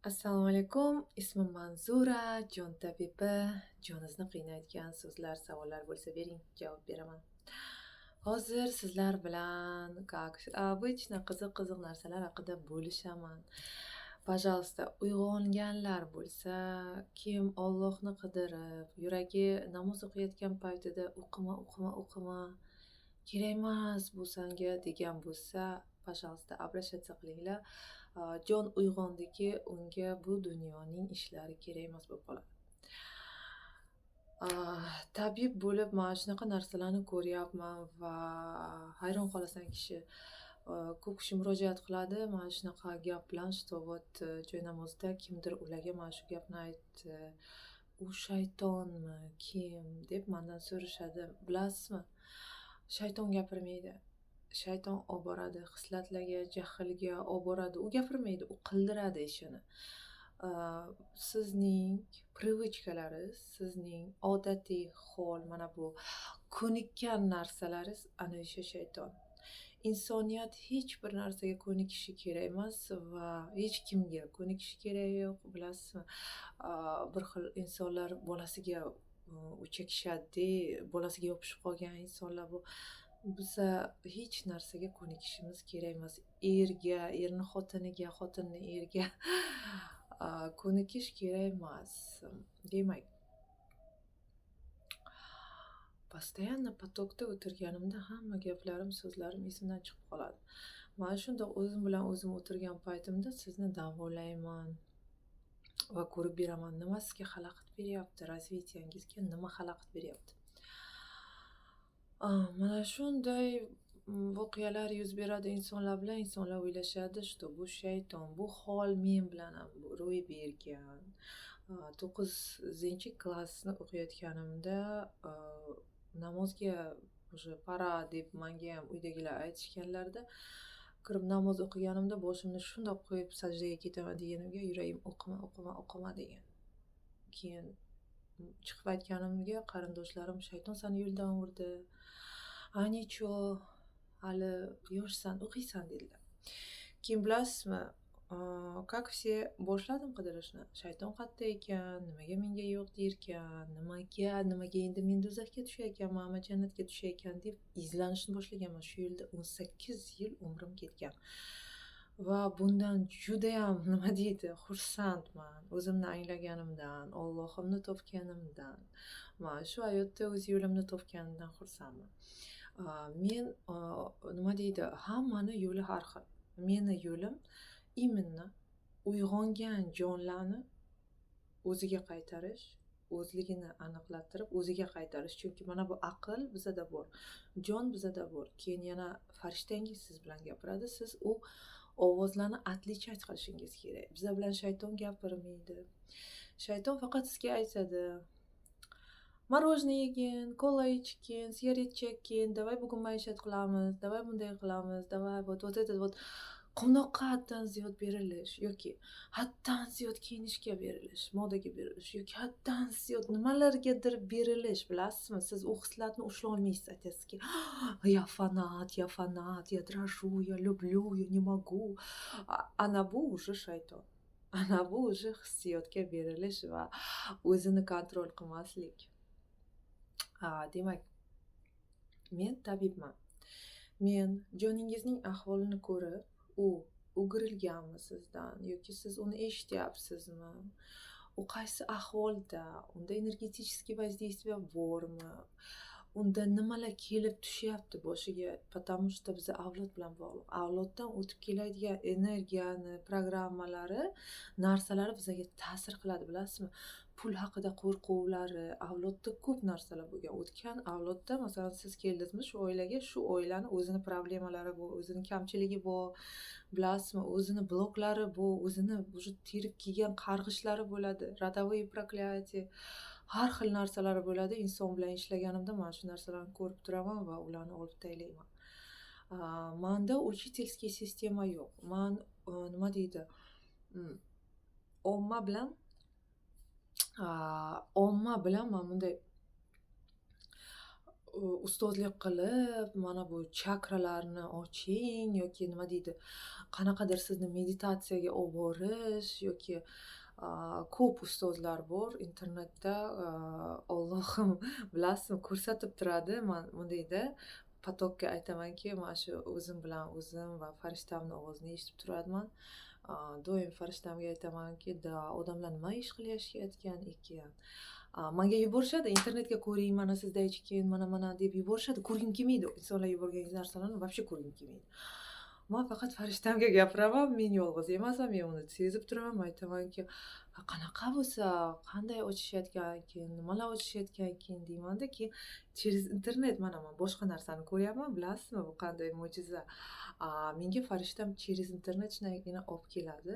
Assalomu alaykum. Ismim Manzura, jon tabibi. Joningizni qiynaydigan so'zlar, savollar bo'lsa bering, javob beraman. Hozir sizlar bilan, как обычно, qiziq-qiziq narsalar haqida bo'lishaman. Пожалуйста, uyg'onganlar bo'lsa, kim Allohni qidirib, yuragi namoz o'qiyotgan paytida o'qima, kerak emas bu sanga degan bo'lsa, пожалуйста, обращаться qilinglar. Jon uyg'ondiki, unga bu dunyoning ishlari kerak emas bo'lib qoladi. Tabib bo'lib mana shunaqa narsalarni ko'ryapman va hayron qolasan kishi. Ko'p kishi murojaat qiladi mana shunaqa gap bilan, что вот joy namozida kimdir ularga mana shu gapni aytdi. U shaytonmi, kim deb mendan so'rashadi. Bilasizmi? Shayton gapirmaydi. Shayton olib boradi hislatlarga, jahlga olib boradi. U gapirmaydi, u qildiradi ishini. Sizning привычкалariz, sizning odatiy hol, mana bu ko'nikkan narsalaringiz ana o'sha shayton. Insoniyat hech bir narsaga ko'nikishi kerak emas va hech kimga ko'nikishi kerak yo'q, bilasizmi? Bir xil insonlar bolasiga o'chakishadi, bolasiga yopishib qolgan insonlar bu. Biza hech narsaga ko'nikishimiz kerak emas. Erga, erni xotiniga, xotinni erga ko'nikish kerak emas. Demak, постоянно потокda o'tirganimda hamma gaplarim, so'zlarim esimdan chiqib qoladi. Mana shundoq o'zim bilan o'zim o'tirgan paytimda sizni davolayman va ko'rib beraman, nima sizga xalaqit beryapti, razvitiyangizga nima xalaqit beryapti. Mana shunday voqealar yuz beradi insonlar bilan. Insonlar o'ylashadi, что bu shayton, bu hol men bilan ham ro'y bergan. 9-klassni o'qiyotganimda namozga уже pora deb menga ham uydagilar aytishganlarida, kirib namoz o'qiganimda boshimni shundoq qo'yib sajdaga ketaman deganimga yuragim o'qima degan. Keyin chiqib aytganimga qarindoshlarim shayton seni yo'ldan urdi. Nechо, hali yoshsan, o'qiysan dedilar. Keyin bilasizmi, как все boshladim qidirishni. Shayton qayerda ekan, nimaga menga yo'q derkan, nimaga endi men do'zaxga tushay ekanman, ama jannatga tushay ekan deb izlanishni boshlaganman. Shu yo'lda 18 yil umrim ketgan. Va bundan judayam nima deydi, xursandman. O'zimni anglaganimdan, Allohimni topganimdan, mana shu hayotda o'z yo'limni topganimdan xursandman. Men nima deydi, hammani yo'li har xil. Meni yo'lim именно uyg'ongan jonlarni o'ziga qaytarish, o'zligini aniqlattirib, o'ziga qaytarish. Chunki mana bu aql bizada bor, jon bizada bor. Keyin yana farishtangiz siz bilan gapiradi. Siz u ovozlarni отличать qilishingiz kerak. Bizlar bilan shayton gapirmaydi. Shayton faqat sizga aytadi: "Morоженое yegin, kola ichgin, sigaret chekkin, davay bugun maishat qilamiz, davay bunday qilamiz, davay вот это вот quvnoqqa haddan ziyod berilish yoki haddan ziyod kiyinishga berilish, modaga berilish yoki haddan ziyod nimalargadir berilish, bilasizmi? Siz u hislatni ushlay olmaysiz, aytasizki: я фанат, я дрожу, я люблю, я не могу". Ana bu уже shayton. Ana bu уже hissiyotga berilish va o'zini kontrol qilmaslik. Demak, men tabibman. Men joningizning ahvolini ko'rib, u o'girilganmi sizdan yoki siz uni eshityapsizmi? U qaysi ahvolda? Unda energetik воздействие bormi? Unda nimalar kelib tushyapti boshiga? Потому что biz avlod bilan bog'liq. Avloddan o'tib keladigan energiyani, programmalari, narsalari bizga ta'sir qiladi, bilasizmi? Pul haqida qo'rquvlari, avlodda ko'p narsalar bo'lgan. O'tgan avlodda, masalan, siz keldingizmi shu oilaga, shu oilani o'zini problemalari bor, o'zini kamchiligi bor, bilasizmi? O'zini bloklari bor, o'zini уже terib kiygan qarg'ishlari bo'ladi, родовые проклятия, har xil narsalari bo'ladi. Inson bilan ishlaganimda mana shu narsalarni ko'rib turaman va ularni olib taylayman. Manda учительский sistema yo'q. Men nima deydi, omma bilan men bunday ustozlik qilib, mana bu chakralarni oching yoki nima deydi, qanaqadir sizni meditatsiyaga olib borish yoki ko'p ustozlar bor internetda, Allohim bilasizmi, ko'rsatib turadi. Man bundayda potokka aytamanki, mana shu o'zim bilan o'zim va farishtamni ovozini eshitib turadiman. Doim farishtamga aytamanki, da odamlar nima ish qilayotgan ekan? Manga yuborishadi, internetga ko'ring, mana sizda echkin, mana deb yuborishadi. Ko'rgim kelmaydi. Insonlar yuborgan narsalarni вообще ko'rgim kelmaydi. Man faqat farishtamga gapiraman, men yolg'iz emasman, men uni sezib turaman. Men aytamanki, qanaqa bo'lsa, qanday ochishayotgan ekan, nimalar ochishayotgan ekan deymanda, keyin через internet mana man boshqa narsani ko'ryapman, bilasizmi, bu qanday mo'jiza. Menga farishtam через internet shundaygina olib keladi.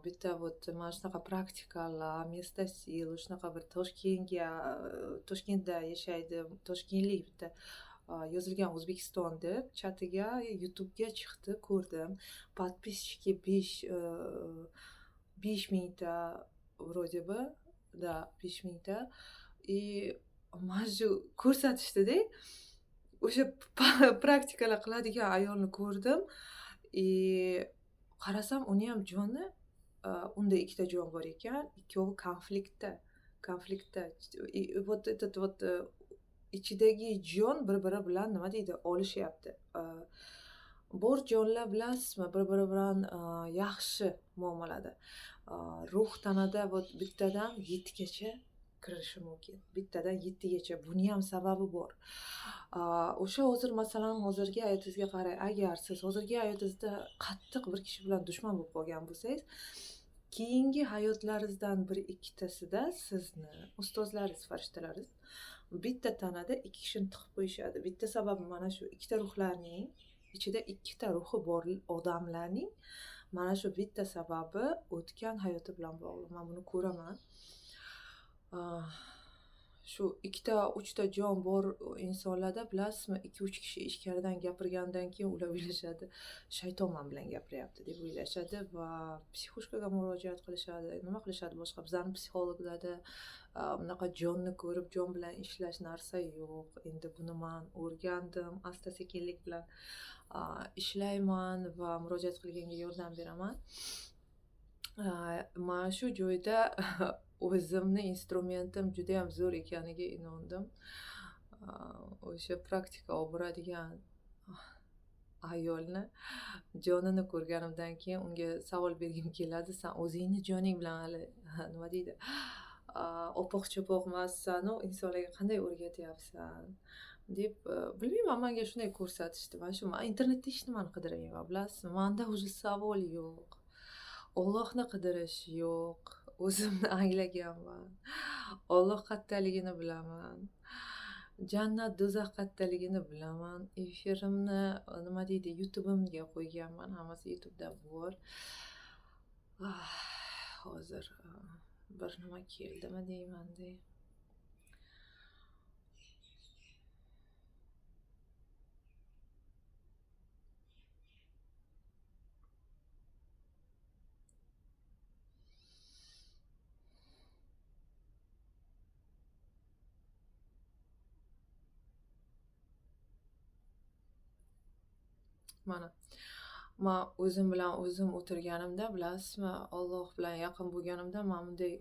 Bitta вот mana shunaqa praktikalar, место силы, shunaqa bir Toshkentda yashaydi, toshkentlik bitta yozilgan O'zbekiston deb chatiga, YouTube'ga chiqdi, ko'rdim. Подписчики 5 mingta вроде бы, да, 5 mingta. И mana shu ko'rsatishdi-da. O'sha praktikalar qiladigan ayolni ko'rdim. Qarasam uniyam joni, unda ikkita jon bor ekan, ikkovi konfliktda. Вот этот вот ichidagi jon bir-biri bilan nima deydi, olishyapti. Bor jonlar bilasizmi, bir-biri bilan yaxshi muomalada. Ruh tanada вот bittadan 7gacha kirishi mumkin. Bittadan 7gacha. Buniyam sababi bor. O'sha hozir masalan, hozirgi hayotingizga qarang. Agar siz hozirgi hayotingizda qattiq bir kishi bilan dushman bo'lib qolgan bo'lsangiz, keyingi hayotlaringizdan bir ikkitasida sizni ustozlaringiz, farishtalaringiz bitta tanada ikki kishini tiqib qo'yishadi. Bitta sababi mana shu ikkita ruhlarning ichida ikkita ruhi bor odamlarning mana shu bitta sababi o'tgan hayoti bilan bog'liq. Men buni ko'raman. Shu ikkita, uchta jon bor insonlarda bilasizmi, 2-3 kishi ichkaridan gapirgandan keyin ular o'ylashadi, shayton men bilan gapiryapti deb o'ylashadi va psixushkaga murojaat qilishadi. Nima qilishadi boshqa? Bizlarning psixologlarda bunaqa jonni ko'rib, jon bilan ishlash narsa yo'q. Endi buni men o'rgandim, asta-sekinlik bilan ishlayman va murojaat qilganga yordam beraman. Mana shu joyda o'zimni instrumentim juda ham zo'r ekaniga inondim. O'sha praktika olib boradigan ayolni jonini ko'rganimdan keyin unga savol bergim keladi. Sen o'zingni joning bilan hali nima deydi, opoq-cho'poq emassan-u, insonlarga qanday o'rgatyapsan deb, bilmayman, menga shunday ko'rsatishdi. Mana shu men internetda hech nimani qidirmayman, bilasizmi? Menda уже savol yo'q. Allohni qidirish yo'q. O'zimni anglaganman. Alloh qayerdaligini bilaman. Jannat, do'zax qayerdaligini bilaman. Efirimni nima deydi, YouTube'imga qo'yganman. Hammasi YouTube'da bor. Hozir bir nima keldimi deymanda. Mana men o'zim bilan o'zim o'tirganimda, bilasizmi, Alloh bilan yaqin bo'lganimda men bunday,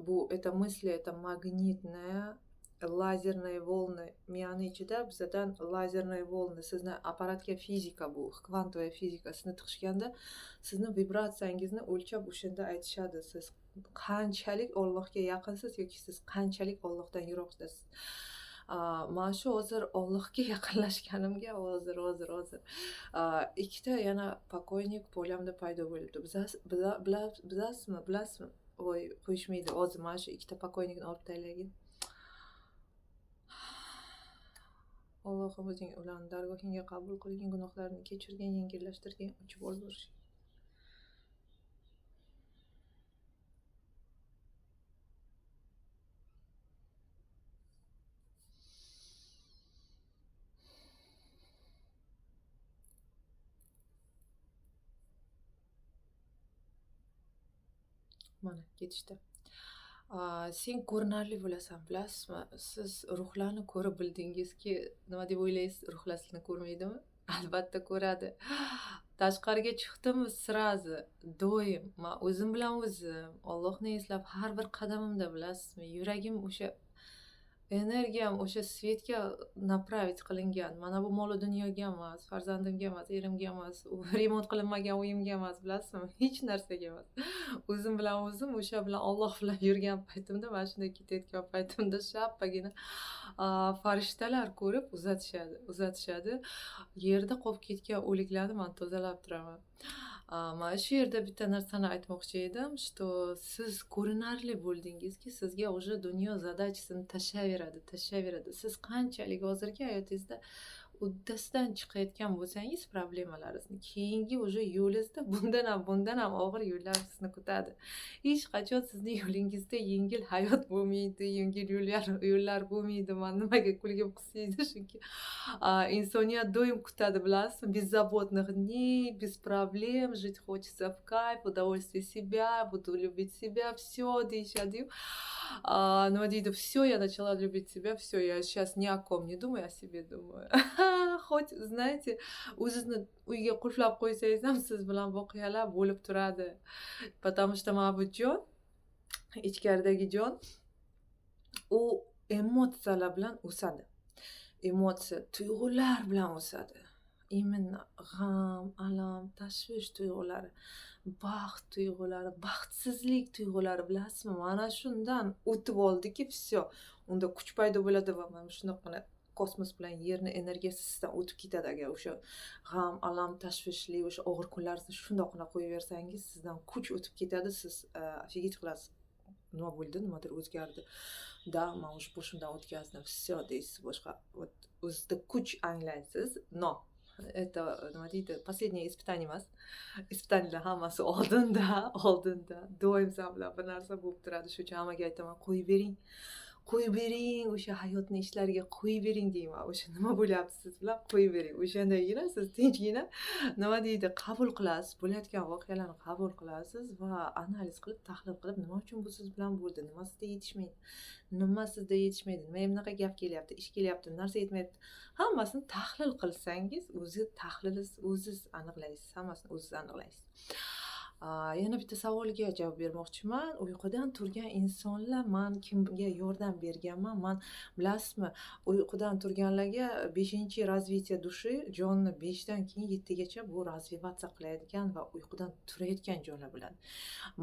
bu это мысли, это magnitная lazerные волны. Miyani ichida bizdan lazerные волны, sizni apparatga fizika, bu kvantoviy fizika, sizni tiqishganda sizni vibratsiyangizni o'lchab o'shanda aytishadi, siz qanchalik Allohga yaqinsiz yoki siz qanchalik Allohdan yiroqdasiz. Men shu hozir Allohga yaqinlashganimga hozir ikkita yana покойник poylamda paydo bo'libdi. Bilasizmi? Voy, qo'yishmaydi. Hozir mana shu ikkita покойникni olib tashlagin. Allohim o'zing ularni dargohingga qabul qilgin, gunohlarini kechirgin, yengillashtirgin, ochib olversin. Mana ketishdi. Sen ko'rinarli bo'lasan, bilasizmi? Siz ruhlarni ko'rib bildingizki, nima deb o'ylaysiz? Ruhlar sizni ko'rmaydimi? Albatta ko'radi. Tashqariga chiqdimmi srazi, doim man o'zim bilan o'zim Allohni eslab har bir qadamimda, bilasizmi, yuragim o'sha energiyam o'sha svetga направить qilingan. Mana bu mol dunyoga emas, farzandimga emas, erimga emas, u remont qilinmagan uyimga emas, bilasizmi? Hech narsaga emas. O'zim bilan o'zim o'sha bilan Alloh bilan yurgan paytimda, mana shunday ketayotgan paytimda shappagina farishtalar ko'rib uzatishadi. Yerda qolib ketgan o'liklarni man tozalab turaman. Mana shu yerda bitta narsani aytmoqchi edim, что siz ko'rinarli bo'ldingizki, sizga уже dunyo zadachasini tashlayveradi. Siz qanchalik hozirgi hayotingizda uddasidan chiqayotgan bo'lsangiz problemalaringizni, keyingi уже yo'lingizda bundan ham og'ir yo'llar sizni kutadi. Hech qachon sizni yo'lingizda yengil hayot bo'lmaydi, yengil yo'llar bo'lmaydi. Man nimaga kulgim qisiydi, chunki insoniyat doim kutadi, bilasizmi? Беззаботных дней, без проблем, жить хочется в кайф, удовольствие себя, буду любить себя, все deyishadi-yu. Nima deydi? Все, я начала любить себя, все, я сейчас ни о ком не думаю, о себе думаю. Хоть, знаете, o'zingizni uyga qulflab qo'ysangiz ham siz bilan voqealar bo'lib turadi. Потому что mana bu jon, ichkaridagi jon, u emotsiyalar bilan o'sadi. Emotsiya, tuyg'ular bilan o'sadi. Именно g'am, alam, tashvish tuyg'ulari, baxt tuyg'ulari, baxtsizlik tuyg'ulari, bilasizmi? Mana shundan o'tib oldiki, все. Unda kuch paydo bo'ladi va mana shunaqana kosmos bilan yerni energiyasi sizdan o'tib ketadi. Agar o'sha g'am, alam, tashvishli o'sha og'ir kunlaringizni shundoqina qo'yaversangiz, sizdan kuch o'tib ketadi. Siz офигеть qilasiz. Nima bo'ldi? Nimadir o'zgardi. Da, man o'sha boshimdan o'tkazdim. Все deysiz boshqa. Вот o'zida kuch anglaysiz. No. Это, nima deydi? Последнее испытание emas. Испытаниyalar hammasi oldinda. Doim sizlar bilan bir narsa bo'lib turadi. Shuning uchun hammaga aytaman, qo'yib bering, o'sha hayotni ishlariga qo'yib bering deyman. O'sha nima bo'lyapti siz bilan qo'yib bering. O'shandagina siz tinchgina nima deydi, qabul qilasiz, bo'layotgan voqealarni qabul qilasiz va analiz qilib, tahlil qilib, nima uchun bu siz bilan bo'ldi, nima sizda yetishmaydi, nima bunaqa gap kelyapti, ish kelyapti, narsa yetmayapti. Hammasini tahlil qilsangiz, o'ziz aniqlaysiz, hammasini o'ziz aniqlaysiz. Yana bitta savolga javob bermoqchiman. Uyqudan turgan insonlar man kimga yordam berganman? Man, bilasizmi, uyqudan turganlarga 5-razvitiya dushi, jonni 5dan keyin 7gacha bu razvivatsiya qiladigan va uyqudan turayotgan jonlar bo'ladi.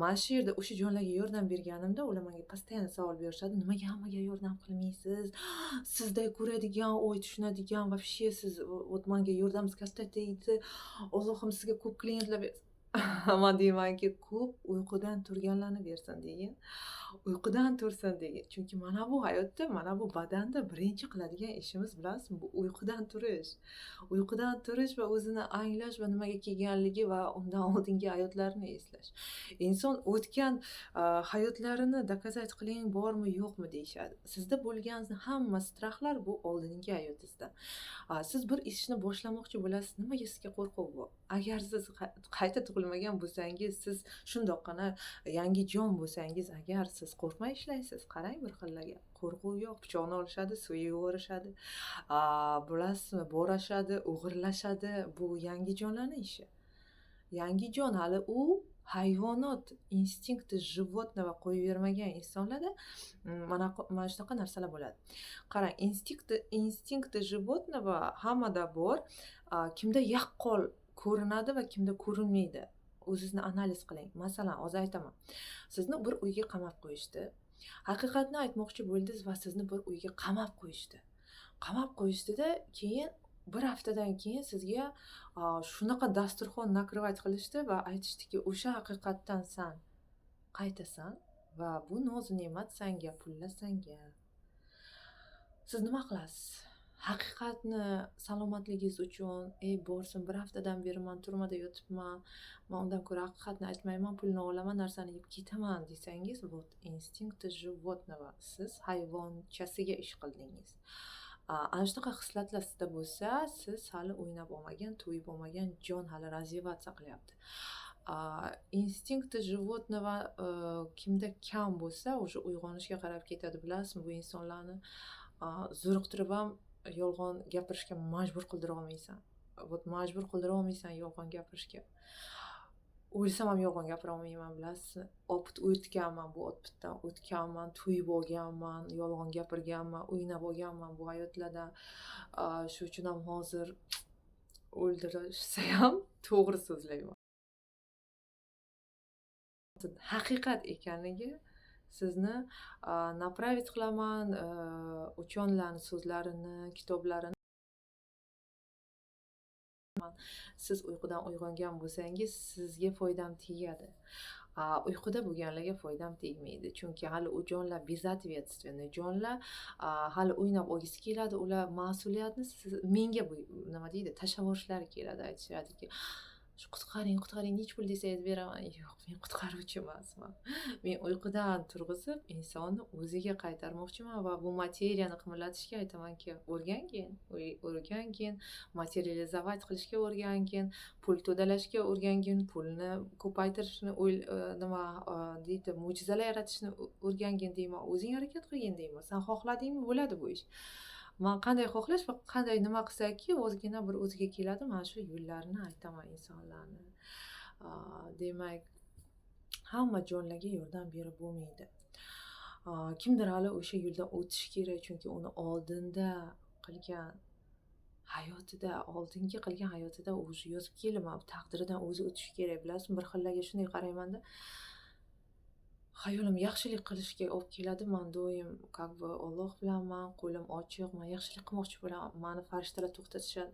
Mana shu yerda o'sha jonlarga yordam berganimda ular menga постоянно savol berishadi. Nimaga hammaga yordam qilmaysiz? Sizday ko'radigan, o'y tushunadigan, вообще siz вот menga yordam deydi. Allohim sizga ko'p klientlar bersin. Man deymanki, ko'p uyqudan turganlarni bersin deyin. Uyqudan tursin deyin. Chunki mana bu hayotda, mana bu badanda birinchi qiladigan ishimiz, bilasizmi, bu uyqudan turish. Uyqudan turish va o'zini anglash va nimaga kelganligi va undan oldingi hayotlarini eslash. Inson o'tgan hayotlarini dokazat qiling, bormi, yo'qmi deyishadi. Sizda bo'lgan hamma strahlar bu oldingi hayotingizdan. Siz bir ishni boshlamoqchi bo'lasiz, nimaga sizga qo'rquv bor? Agar siz qayta tug'ilmagan bo'lsangiz, siz shundoqqina yangi jon bo'lsangiz, agar siz qo'rqmay ishlaysiz, qarang bir xillarga. Qo'rquv yo'q, pichoqni olishadi, so'yib yuborishadi, bilasizmi, borashadi, o'g'irlashadi. Bu yangi jonlarning ishi. Yangi jon hali u hayvonot instinkti животного qo'yavermagan insonlarda mana shunaqa narsalar bo'ladi. Qarang, instinkti животного hammada bor. Kimda yaqqol ko'rinadi va kimda ko'rinmaydi. O'zingizni analiz qiling. Masalan, hozir aytaman. Sizni bir uyga qamab qo'yishdi. Haqiqatni aytmoqchi bo'ldingiz va sizni bir uyga qamab qo'yishdi. Qamab qo'yishdida, keyin bir haftadan keyin sizga shunaqa dasturxon nakrivat qilishdi va aytishdiki, o'sha haqiqatdan san qaytasan va bu noz ne'mat sanga, pullar sanga. Siz nima qilasiz? Haqiqatni salomatligingiz uchun, borsin, bir haftadan beri men turmada yotibman, men undan ko'ra haqiqatni aytmayman, pulni olaman, narsani yeb ketaman desangiz, вот instinkt животного, siz hayvonchasiga ish qildingiz. Ana shunaqa hislatlar sizda bo'lsa, siz hali o'ynab olmagan, to'yib olmagan jon hali razvivatsiya qilyapti. Instinkti животного kimda kam bo'lsa, o'sha uyg'onishga qarab ketadi, bilasizmi? Bu insonlarni zo'riqtirib ham yolg'on gapirishga majbur qildira olmaysan. Вот majbur qildira olmaysan yolg'on gapirishga. O'lsam ham yolg'on gapira olmayman, bilasizmi? Opit o'tganman, bu opitdan o'tganman, to'yib olganman, yolg'on gapirganman, o'ynab olganman bu hayotlarda. Shuning uchun ham hozir o'ldirishsa ham to'g'ri so'zlayman. Haqiqat ekanligi sizni направить qilaman, uchonlarni so'zlarini, kitoblarini. Siz uyqudan uyg'ongan bo'lsangiz, sizga foydam tegadi. Uyquda bo'lganlarga foydam tegmaydi. Chunki hali u jonlar безответственный jonlar, hali o'ynab olgisi keladi. Ular mas'uliyatni menga nima deydi, tashlab yuborishlari keladi. Aytishadiki, shu qutqaring, qutqaring, nechi pul desangiz beraman. Yo'q, men qutqaruvchi emasman. Men uyqudan turg'izib, insonni o'ziga qaytarmoqchiman va bu materiyani qimirlatishga aytamanki, o'rgangin, o'rgangin, materializować qilishga o'rgangin, pul to'dalashga o'rgangin, pulni ko'paytirishni nima deydi, mo'jizalar yaratishni o'rgangin deyman. O'zing harakat qilgin deyman. Sen xohladingmi, bo'ladi bu ish. Man qanday xohlash va qanday nima qilsaki, ozgina bir o'ziga keladi, mana shu yo'llarni aytaman insonlarni. Demak, hamma jonlarga yordam berib bo'lmaydi. Kimdir hali o'sha yo'ldan o'tishi kerak, chunki uni oldinda qilgan hayotida, oldingi qilgan hayotida o'zi yozib kelgan, taqdiridan o'zi o'tishi kerak, bilasizmi? Bir xillarga shunday qaraymanda, hayolim yaxshilik qilishga olib keladi. Men doim как бы Alloh bilanman, qo'lim ochiq, men yaxshilik qilmoqchi bo'laman. Meni farishtalar to'xtatishadi.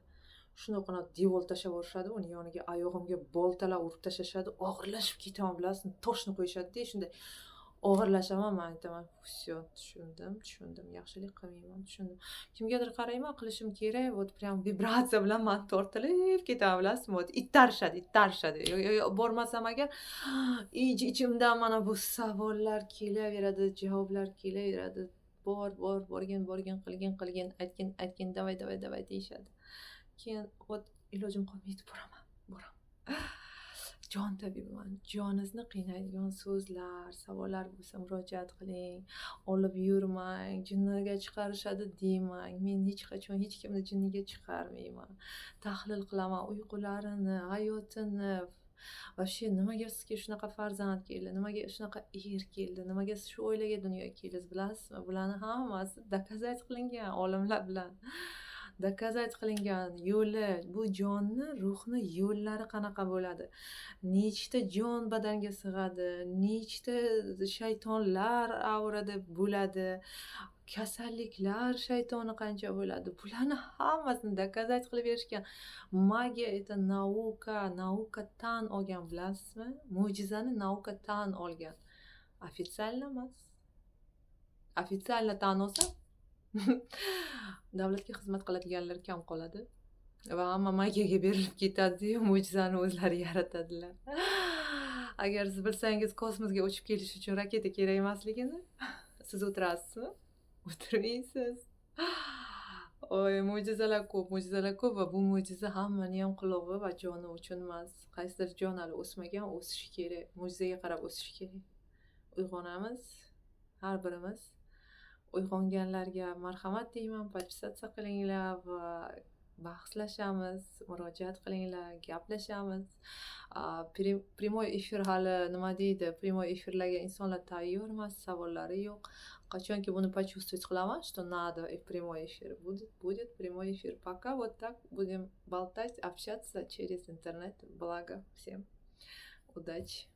Shunaqana devor tashlab yuborishadi, uni yoniga oyog'imga boltalar urib tashlashadi. Og'irlashib ketaman, bilasizmi? Toshni qo'yishadi-da, shunday og'irlashaman. Men aytaman, "Всё, tushundim, yaxshilik qilmayman, tushundim." Kimgadir qarayman, qilishim kerak, вот прям vibratsiya bilan men tortilib ketaman, bilasizmi? Вот ittarishadi. Bormasam agar ichimdan mana bu savollar kelaveradi, javoblar kelaveradi. Borgin, qilgin, aytgin, davay deyishadi. Keyin вот ilojim qolmaydi, boraman. Jon tabibiman. Joningizni qiynaydigan so'zlar, savollar bo'lsa murojaat qiling. Olib yurmang, jinniga chiqarishadi demang. Men hech qachon hech kimni jinniga chiqarmayman. Tahlil qilaman uyqularini, hayotini. Вообще nimaga sizga shunaqa farzand keldi? Nimaga shunaqa er keldi? Nimaga siz shu oilaga dunyoga keldingiz, bilasizmi? Bularni hammasi доказать qilingan olimlar bilan. Доказать qilingan yo'li, bu jonni, ruhni yo'llari qanaqa bo'ladi? Nechta jon badanga sig'adi? Nechta shaytonlar avrada bo'ladi? Kasalliklar shaytoni qancha bo'ladi? Bularni hammasini доказать qilib berishgan. Magiya это nauka tan olgan, bilasizmi? Mo'jizani nauka tan olgan. Ofitsialno emas. Ofitsialno tan olsa davlatga xizmat qiladiganlar kam qoladi va hamma magiyaga berilib ketadi-yu, mo'jizani o'zlari yaratadilar. Agar siz bilsangiz kosmosga uchib kelish uchun raketa kerak emasligini, siz o'tirasizmi? O'tirmaysiz. Oy, mo'jizalar ko'p va bu mo'jiza hammani ham qulog'i va joni uchun emas. Qaysidir jon hali o'smagan, o'sishi kerak. Mo'jizaga qarab o'sishi kerak. Uyg'onamiz, har birimiz. Uyg'onganlarga marhamat deyman, podpisatsiya qilinglar va bahslashamiz, murojaat qilinglar, gaplashamiz. Primoy efir hali nima deydi? Primoy efirlarga insonlar tayyor emas, savollari yo'q. Qachonki buni почувствовать qilaman, что надо и прямой эфир, будет прямой эфир. Пока вот так будем болтать, общаться через интернет. Благо всем. Удачи.